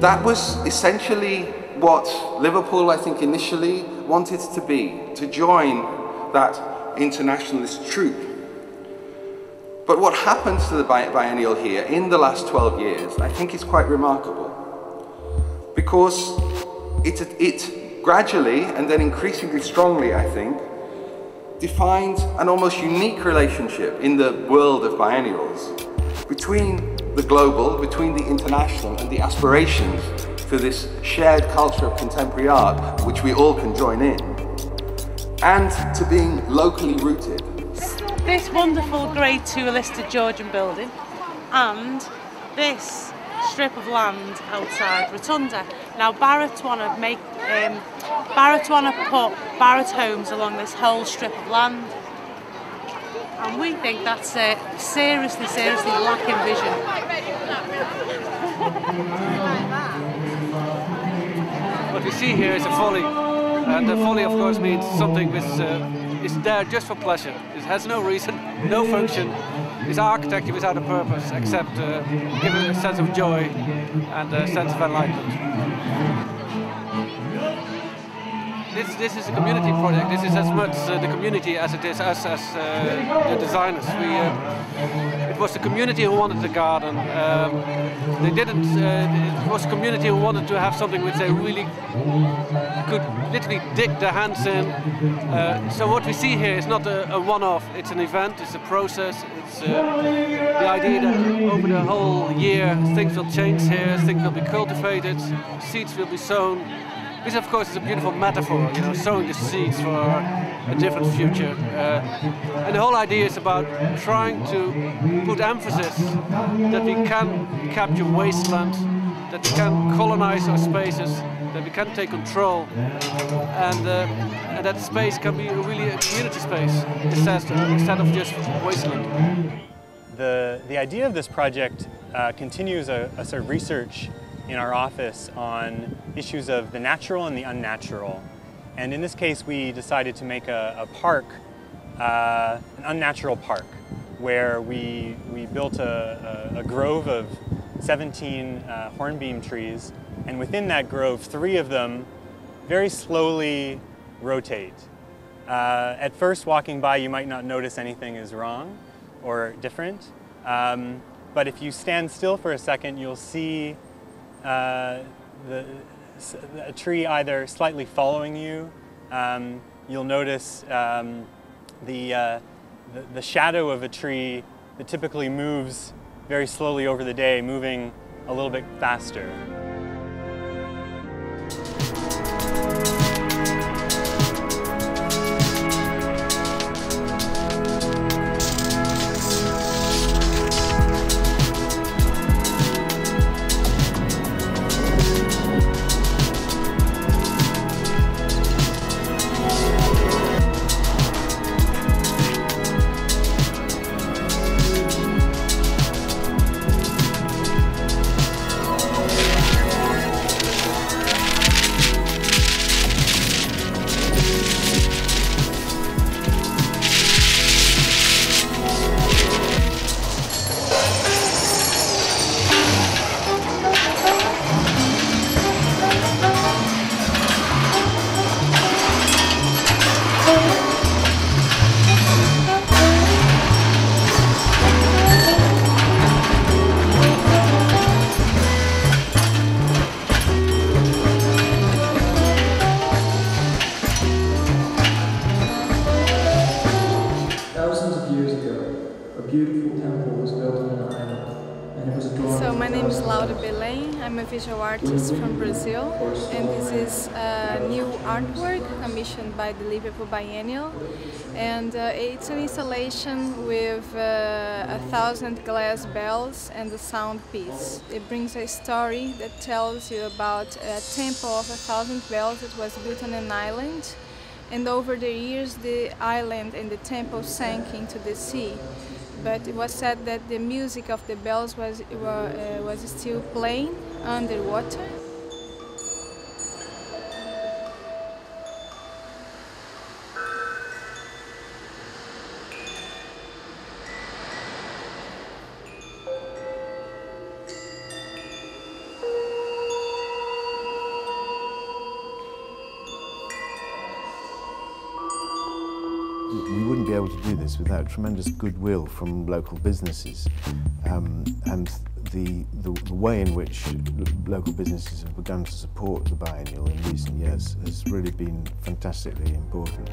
That was essentially what Liverpool, I think, initially wanted to be, to join that internationalist troupe. But what happened to the biennial here in the last 12 years, I think is quite remarkable. Because it gradually, and then increasingly strongly, I think, defined an almost unique relationship in the world of biennials between the global, between the international, and the aspirations for this shared culture of contemporary art, which we all can join in, and to being locally rooted. This wonderful Grade 2 listed Georgian building and this strip of land outside Rotunda. Now Barratt want to put Barratt homes along this whole strip of land. And we think that's seriously lacking vision. What we see here is a folly, and a folly of course means something which is there just for pleasure. It has no reason, no function. It's architecture without a purpose except giving a sense of joy and a sense of enlightenment. This is a community project. This is as much the community as it is us as the designers. It was the community who wanted the garden. It was the community who wanted to have something which they really could literally dig their hands in. So what we see here is not a one-off. It's an event. It's a process. It's the idea that over the whole year things will change here. Things will be cultivated. Seeds will be sown. This, of course, is a beautiful metaphor, you know, sowing the seeds for a different future. And the whole idea is about trying to put emphasis that we can capture wasteland, that we can colonize our spaces, that we can take control, and that space can be really a community space instead of just wasteland. The idea of this project continues a sort of research in our office on issues of the natural and the unnatural. And in this case, we decided to make a park, an unnatural park, where we built a grove of 17 hornbeam trees, and within that grove, 3 of them very slowly rotate. At first, walking by, you might not notice anything is wrong or different, but if you stand still for a second, you'll see a tree either slightly following you. You'll notice the shadow of a tree that typically moves very slowly over the day, moving a little bit faster. I'm a visual artist from Brazil, and this is a new artwork commissioned by the Liverpool Biennial, and it's an installation with 1,000 glass bells and a sound piece. It brings a story that tells you about a temple of 1,000 bells that was built on an island, and over the years the island and the temple sank into the sea. but it was said that the music of the bells was still playing underwater. We wouldn't be able to do this without tremendous goodwill from local businesses, and the way in which local businesses have begun to support the biennial in recent years has really been fantastically important.